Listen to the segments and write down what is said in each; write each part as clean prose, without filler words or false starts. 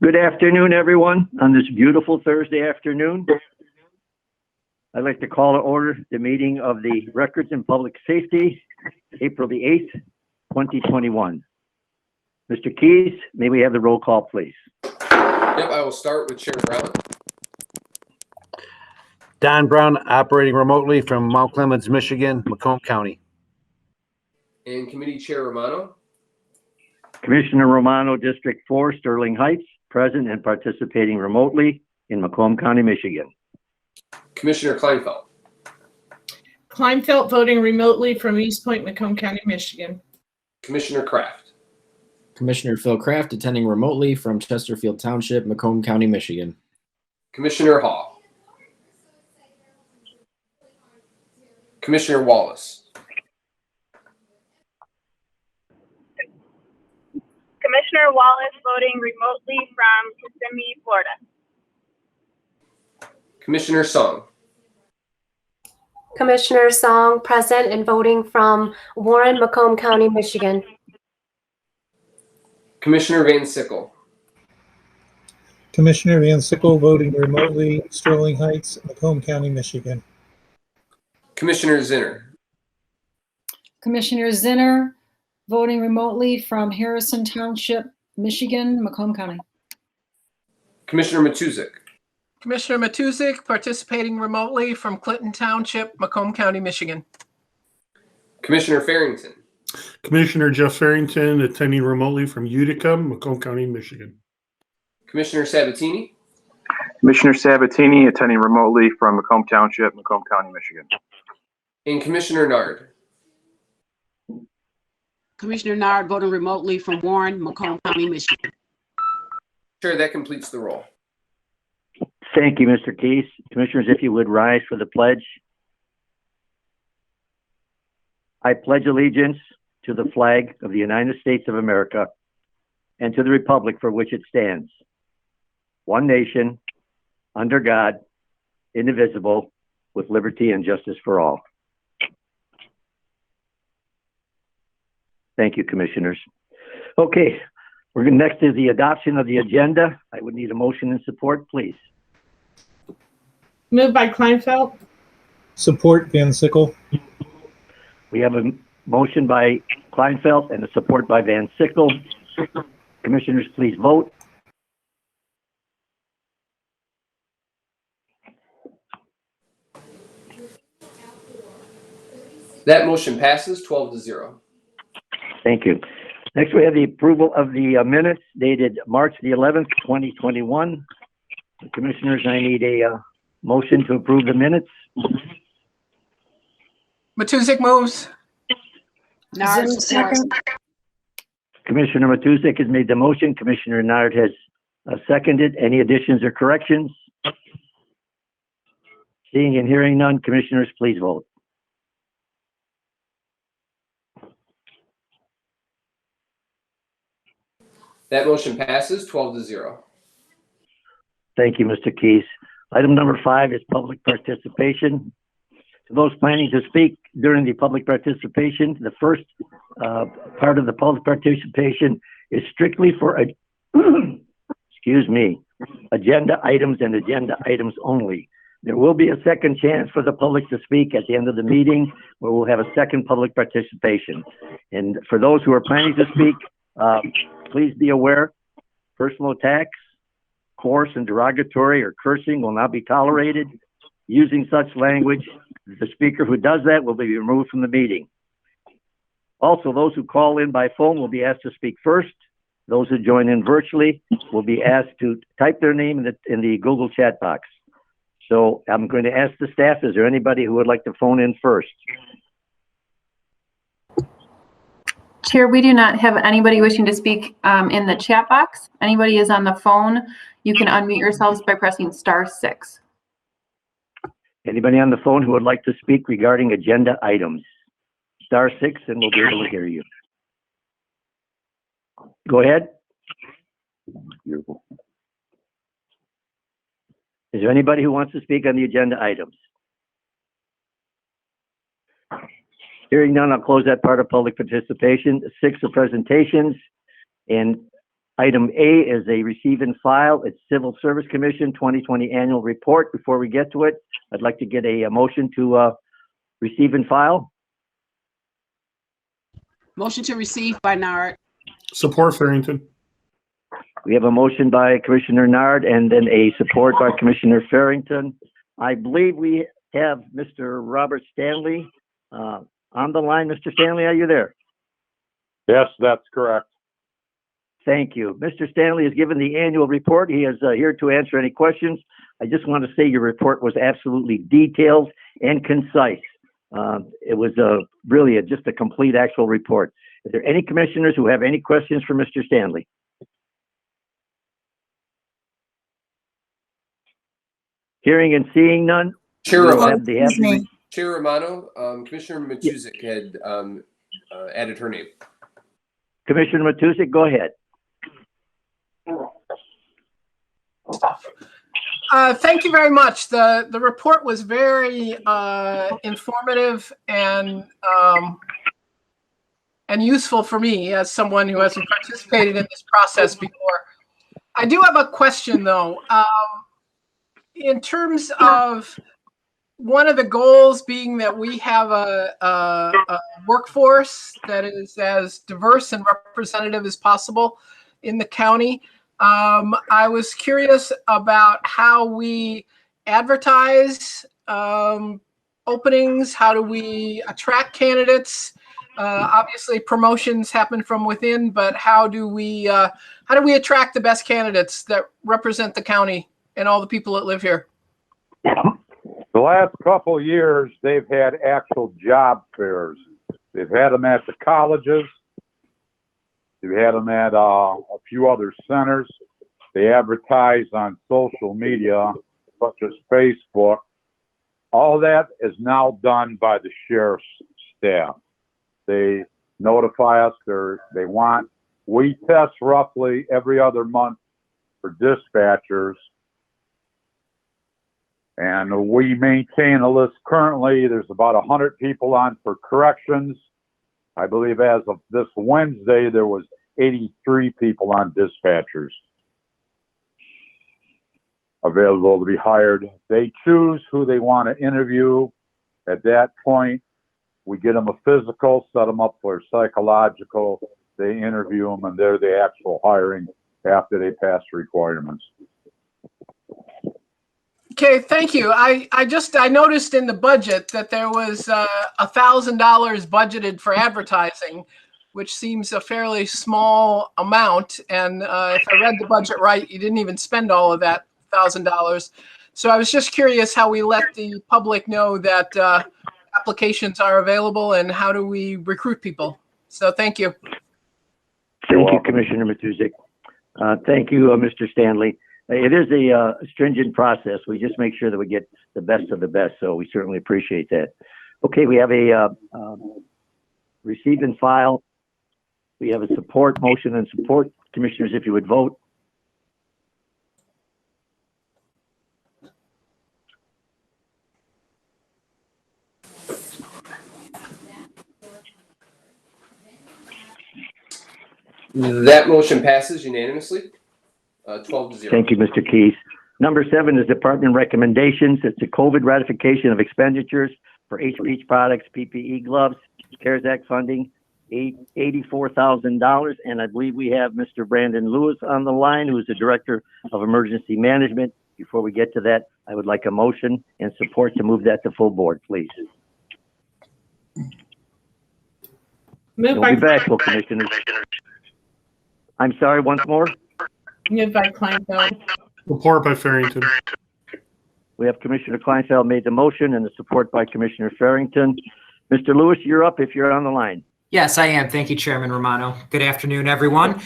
Good afternoon, everyone, on this beautiful Thursday afternoon. I'd like to call to order the meeting of the Records and Public Safety, April the 8th, 2021. Mr. Keys, may we have the roll call, please? Yep, I will start with Chair Brown. Don Brown, operating remotely from Mount Clemens, Michigan, Macomb County. And Committee Chair Romano. Commissioner Romano, District 4, Sterling Heights, present and participating remotely in Macomb County, Michigan. Commissioner Kleinfeld. Kleinfeld voting remotely from East Point, Macomb County, Michigan. Commissioner Kraft. Commissioner Phil Kraft attending remotely from Chesterfield Township, Macomb County, Michigan. Commissioner Hall. Commissioner Wallace. Commissioner Wallace voting remotely from Kissimmee, Florida. Commissioner Song. Commissioner Song, present and voting from Warren, Macomb County, Michigan. Commissioner Van Sickle. Commissioner Van Sickle voting remotely, Sterling Heights, Macomb County, Michigan. Commissioner Zinner. Commissioner Zinner, voting remotely from Harrison Township, Michigan, Macomb County. Commissioner Matusik. Commissioner Matusik participating remotely from Clinton Township, Macomb County, Michigan. Commissioner Farrington. Commissioner Jeff Farrington attending remotely from Utica, Macomb County, Michigan. Commissioner Sabatini. Commissioner Sabatini attending remotely from Macomb Township, Macomb County, Michigan. And Commissioner Nard. Commissioner Nard voting remotely from Warren, Macomb County, Michigan. Chair, that completes the roll. Thank you, Mr. Keys. Commissioners, if you would rise for the pledge. I pledge allegiance to the flag of the United States of America and to the republic for which it stands, one nation, under God, indivisible, with liberty and justice for all. Thank you, Commissioners. Okay, next is the adoption of the agenda. I would need a motion and support, please. Moved by Kleinfeld. Support Van Sickle. We have a motion by Kleinfeld and a support by Van Sickle. Commissioners, please vote. That motion passes 12-0. Thank you. Next, we have the approval of the minutes dated March the 11th, 2021. Commissioners, I need a motion to approve the minutes. Matusik moves. Nard Zinner, supports. second. Commissioner Matusik has made the motion. Commissioner Nard has seconded. Any additions or corrections? Seeing and hearing none, Commissioners, please vote. That motion passes 12-0. Thank you, Mr. Keys. Item number 5 is public participation. To those planning to speak during the public participation, the first part of the public participation is strictly for, excuse me, agenda items and agenda items only. There will be a second chance for the public to speak at the end of the meeting, where we'll have a second public participation. And for those who are planning to speak, please be aware, personal attacks, coarse and derogatory or cursing will not be tolerated. Using such language, the speaker who does that will be removed from the meeting. Also, those who call in by phone will be asked to speak first. Those who join in virtually will be asked to type their name in the Google chat box. So I'm going to ask the staff, is there anybody who would like to phone in first? Chair, we do not have anybody wishing to speak in the chat box. Anybody is on the phone, you can unmute yourselves by pressing *6. Anybody on the phone who would like to speak regarding agenda items? *6 and we'll be able to hear you. Go ahead. Beautiful. Is there anybody who wants to speak on the agenda items? Hearing none, I'll close that part of public participation. 6 are presentations, and Item A is a receive and file. It's Civil Service Commission 2020 Annual Report. Before we get to it, I'd like to get a motion to receive and file. Motion to receive by Nard. Support Farrington. We have a motion by Commissioner Nard and then a support by Commissioner Farrington. I believe we have Mr. Robert Stanley on the line. Mr. Stanley, are you there? Yes, that's correct. Thank you. Mr. Stanley has given the annual report. He is here to answer any questions. I just want to say your report was absolutely detailed and concise. It was really just a complete actual report. Is there any commissioners who have any questions for Mr. Stanley? Hearing and seeing none. Chair we'll Romano, have the Chair Romano, Commissioner Matusik had added her name. Commissioner Matusik, go ahead. Thank you very much. The report was very informative and useful for me as someone who hasn't participated in this process before. I do have a question though. In terms of one of the goals being that we have a workforce that is as diverse and representative as possible in the county, I was curious about how we advertise openings. How do we attract candidates? Obviously, promotions happen from within, but how do we attract the best candidates that represent the county and all the people that live here? The last couple of years, they've had actual job fairs. They've had them at the colleges. They've had them at a few other centers. They advertise on social media, such as Facebook. All that is now done by the sheriff's staff. They notify us they want. We test roughly every other month for dispatchers. And we maintain a list currently. There's about 100 people on for corrections. I believe as of this Wednesday, there was 83 people on dispatchers available to be hired. They choose who they want to interview. At that point, we get them a physical, set them up for psychological. They interview them, and they're the actual hiring after they pass requirements. Okay, thank you. I noticed in the budget that there was $1,000 budgeted for advertising, which seems a fairly small amount. And if I read the budget right, you didn't even spend all of that $1,000. So I was just curious how we let the public know that applications are available and how do we recruit people. So thank you. Thank you, Commissioner Matusik. Thank you, Mr. Stanley. It is a stringent process. We just make sure that we get the best of the best. So we certainly appreciate that. Okay, we have a receive and file. We have a support motion and support. Commissioners, if you would vote. That motion passes unanimously, 12-0. Thank you, Mr. Keys. Number 7 is department recommendations. It's a COVID ratification of expenditures for HPH products, PPE gloves, CARES Act funding, $84,000. And I believe we have Mr. Brandon Lewis on the line, who is the Director of Emergency Management. Before we get to that, I would like a motion and support to move that to full board, please. We'll be back, full commissioners. I'm sorry, once more. Moved by Kleinfeld. Support by Farrington. We have Commissioner Kleinfeld made the motion and the support by Commissioner Farrington. Mr. Lewis, you're up if you're on the line. Yes, I am. Thank you, Chairman Romano. Good afternoon, everyone.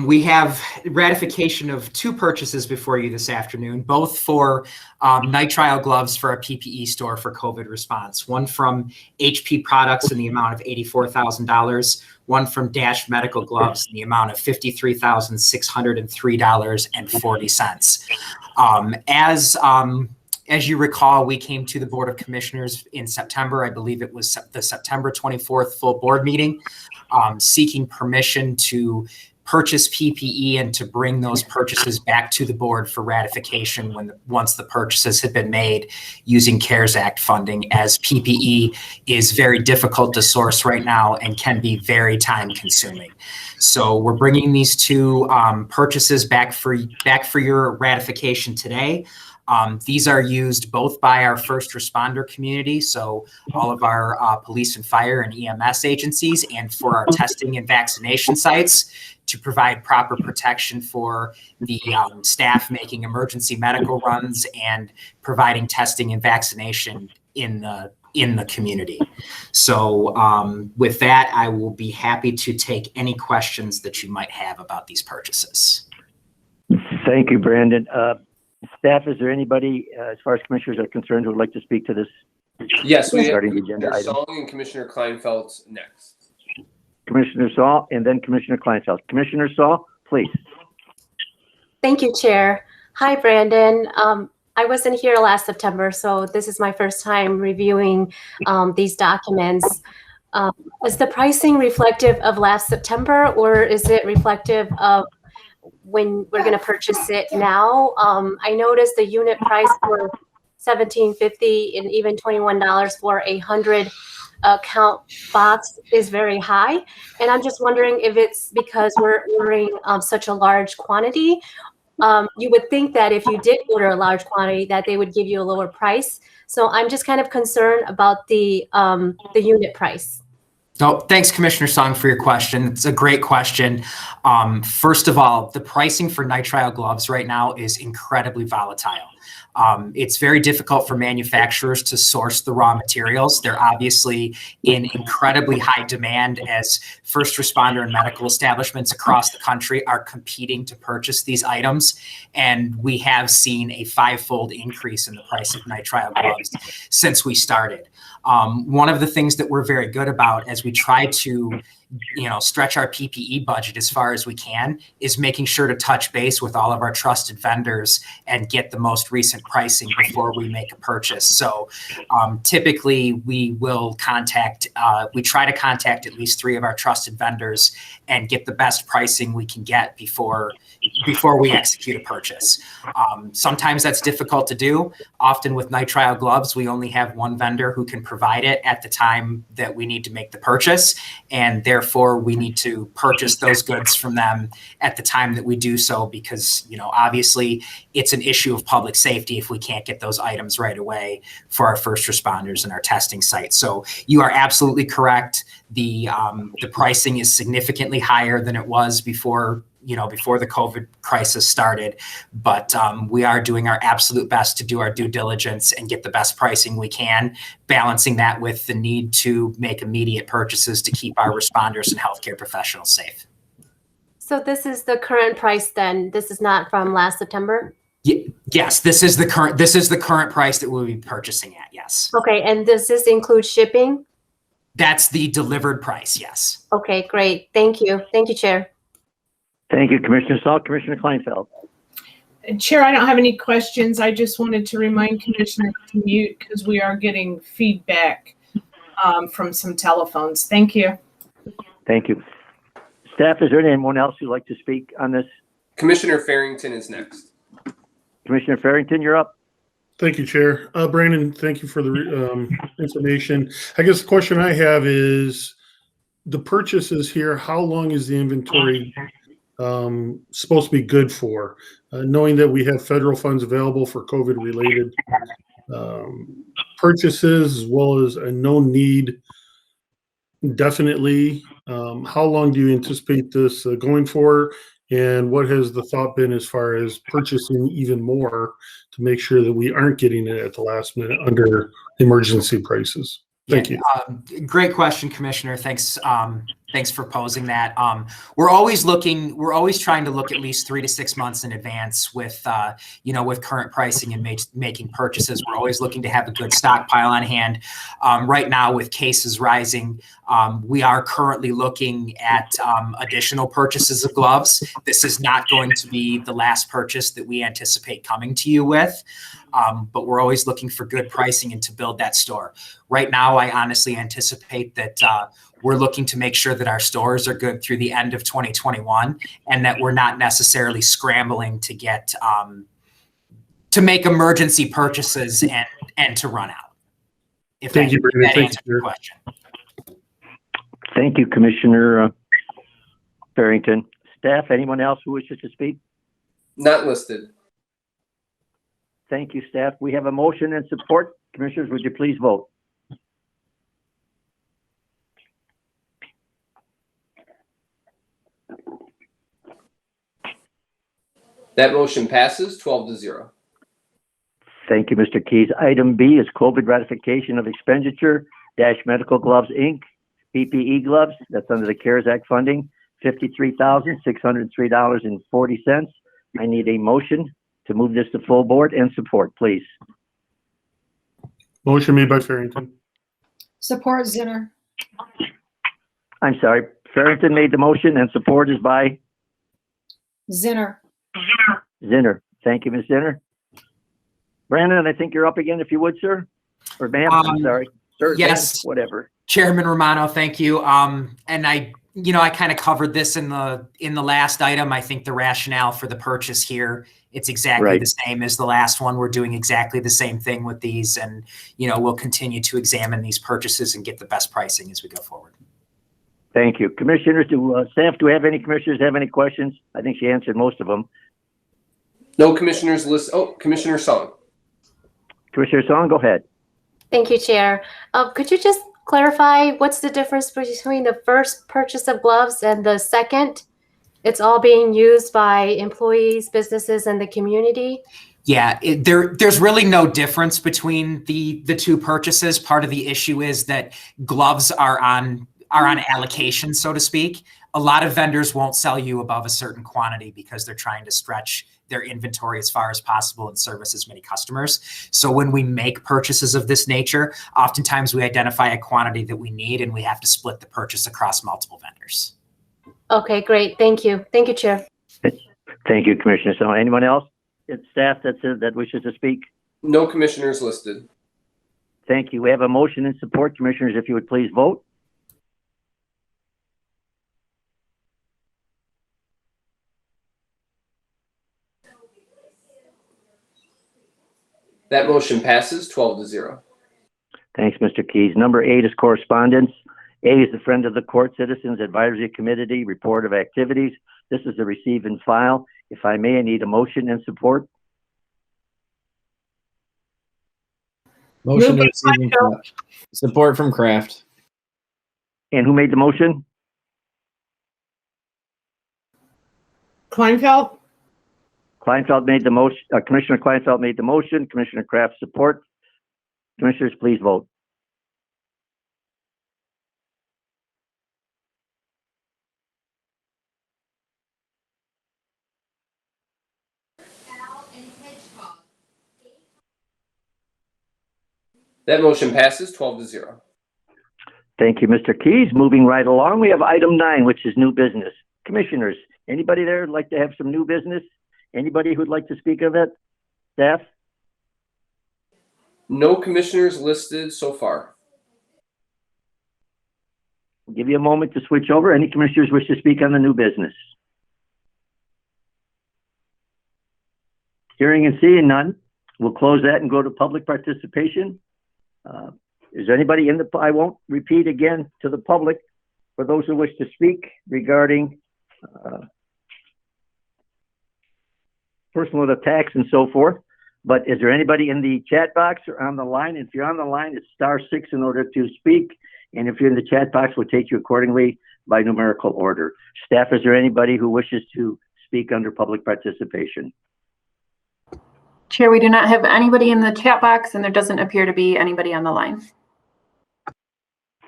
We have ratification of 2 purchases before you this afternoon, both for nitrile gloves for a PPE store for COVID response. One from HP Products in the amount of $84,000. One from Dash Medical Gloves in the amount of $53,603.40. As you recall, we came to the Board of Commissioners in September. I believe it was the September 24th full board meeting, seeking permission to purchase PPE and to bring those purchases back to the board for ratification once the purchases have been made using CARES Act funding, as PPE is very difficult to source right now and can be very time consuming. So we're bringing these two purchases back for your ratification today. These are used both by our first responder community, so all of our police and fire and EMS agencies, and for our testing and vaccination sites to provide proper protection for the staff making emergency medical runs and providing testing and vaccination in the community. So with that, I will be happy to take any questions that you might have about these purchases. Thank you, Brandon. Staff, is there anybody, as far as commissioners are concerned, who would like to speak to this? Yes, we have regarding the agenda Commissioner item? Song and Commissioner Kleinfeld next. Commissioner Saul and then Commissioner Kleinfeld. Commissioner Saul, please. Thank you, Chair. Hi, Brandon. I wasn't here last September, so this is my first time reviewing these documents. Is the pricing reflective of last September, or is it reflective of when we're going to purchase it now? I noticed the unit price for $17.50 and even $21 for a 100 count box is very high. And I'm just wondering if it's because we're ordering such a large quantity. You would think that if you did order a large quantity that they would give you a lower price. So I'm just kind of concerned about the unit price. Oh, thanks, Commissioner Song, for your question. It's a great question. First of all, the pricing for nitrile gloves right now is incredibly volatile. It's very difficult for manufacturers to source the raw materials. They're obviously in incredibly high demand as first responder and medical establishments across the country are competing to purchase these items. And we have seen a 5-fold increase in the price of nitrile gloves since we started. One of the things that we're very good about as we try to stretch our PPE budget as far as we can is making sure to touch base with all of our trusted vendors and get the most recent pricing before we make a purchase. So typically we will we try to contact at least 3 of our trusted vendors and get the best pricing we can get before we execute a purchase. Sometimes that's difficult to do. Often with nitrile gloves, we only have one vendor who can provide it at the time that we need to make the purchase. And therefore we need to purchase those goods from them at the time that we do so, because, obviously it's an issue of public safety if we can't get those items right away for our first responders and our testing sites. So you are absolutely correct. The pricing is significantly higher than it was before the COVID crisis started, but we are doing our absolute best to do our due diligence and get the best pricing we can, balancing that with the need to make immediate purchases to keep our responders and healthcare professionals safe. So this is the current price then? This is not from last September? Yes, this is the current price that we'll be purchasing at, yes. Okay, and does this include shipping? That's the delivered price, yes. Okay, great. Thank you. Thank you, Chair. Thank you, Commissioner Saul. Commissioner Kleinfeld. Chair, I don't have any questions. I just wanted to remind Commissioner to mute because we are getting feedback from some telephones. Thank you. Thank you. Staff, is there anyone else who'd like to speak on this? Commissioner Farrington is next. Commissioner Farrington, you're up. Thank you, Chair. Brandon, thank you for the information. I guess the question I have is the purchases here, how long is the inventory supposed to be good for? Knowing that we have federal funds available for COVID-related purchases, as well as a known need definitely. How long do you anticipate this going for? And what has the thought been as far as purchasing even more to make sure that we aren't getting it at the last minute under emergency prices? Thank you. Great question, Commissioner. Thanks. Thanks for posing that. We're always trying to look at least 3 to 6 months in advance with current pricing and making purchases. We're always looking to have a good stockpile on hand. Right now, with cases rising, we are currently looking at additional purchases of gloves. This is not going to be the last purchase that we anticipate coming to you with. But we're always looking for good pricing and to build that store. Right now, I honestly anticipate that we're looking to make sure that our stores are good through the end of 2021 and that we're not necessarily scrambling to get to make emergency purchases and to run out. If Thank you, Brandon. that Thank answers you, your sir. question. Thank you, Commissioner Farrington. Staff, anyone else who wishes to speak? Not listed. Thank you, staff. We have a motion and support. Commissioners, would you please vote? That motion passes 12-0. Thank you, Mr. Keys. Item B is COVID ratification of expenditure dash medical gloves, Inc., PPE gloves. That's under the CARES Act funding, $53,603.40. I need a motion to move this to full board and support, please. Motion made by Farrington. Support Zinner. I'm sorry, Farrington made the motion and support is by Zinner. Zinner. Thank you, Ms. Zinner. Brandon, I think you're up again, if you would, sir. Or ma'am, I'm sorry. Sir, yes. ma'am, whatever. Chairman Romano, thank you. And I kind of covered this in the last item. I think the rationale for the purchase here, it's exactly the same as the last one. We're doing exactly the same thing with these, and we'll continue to examine these purchases and get the best pricing as we go forward. Thank you. Commissioners, staff, do we have any commissioners have any questions? I think she answered most of them. No commissioners list. Oh, Commissioner Song. Commissioner Song, go ahead. Thank you, Chair. Could you just clarify what's the difference between the first purchase of gloves and the second? It's all being used by employees, businesses, and the community. Yeah, there's really no difference between the two purchases. Part of the issue is that gloves are on allocation, so to speak. A lot of vendors won't sell you above a certain quantity because they're trying to stretch their inventory as far as possible and service as many customers. So when we make purchases of this nature, oftentimes we identify a quantity that we need and we have to split the purchase across multiple vendors. Okay, great. Thank you. Thank you, Chair. Thank you, Commissioner. So anyone else? It's staff that wishes to speak? No commissioners listed. Thank you. We have a motion and support. Commissioners, if you would please vote. That motion passes 12-0. Thanks, Mr. Keys. Number 8 is correspondence. A is the Friend of the Court Citizens Advisory Committee Report of Activities. This is a receive and file. If I may, I need a motion and support. Motion to receive and file. Support from Kraft. And who made the motion? Kleinfeld. Kleinfeld made the motion. Commissioner Kleinfeld made the motion. Commissioner Kraft support. Commissioners, please vote. That motion passes 12-0. Thank you, Mr. Keys. Moving right along, we have item 9, which is new business. Commissioners, anybody there would like to have some new business? Anybody who'd like to speak of it? Staff? No commissioners listed so far. I'll give you a moment to switch over. Any commissioners wish to speak on the new business? Hearing and seeing none, we'll close that and go to public participation. Is there anybody in the, I won't repeat again to the public for those who wish to speak regarding personal attacks and so forth. But is there anybody in the chat box or on the line? If you're on the line, it's *6 in order to speak. And if you're in the chat box, we'll take you accordingly by numerical order. Staff, is there anybody who wishes to speak under public participation? Chair, we do not have anybody in the chat box, and there doesn't appear to be anybody on the line.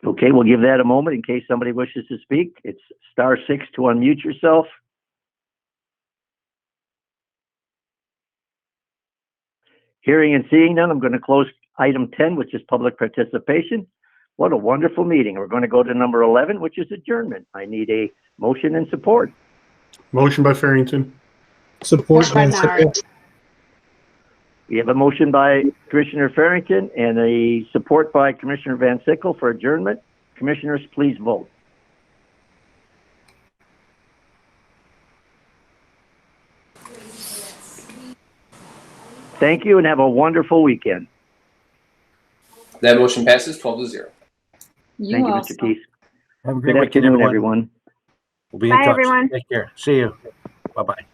Okay, we'll give that a moment in case somebody wishes to speak. It's *6 to unmute yourself. Hearing and seeing none, I'm going to close item 10, which is public participation. What a wonderful meeting. We're going to go to number 11, which is adjournment. I need a motion and support. Motion by Farrington. Support Van Sickle. We have a motion by Commissioner Farrington and a support by Commissioner Van Sickle for adjournment. Commissioners, please vote. Thank you and have a wonderful weekend. That motion passes 12-0. Thank you, Mr. Keith. Have a great Good weekend, afternoon, everyone. everyone. We'll be in Bye, touch. everyone. Take care. See you. Bye-bye.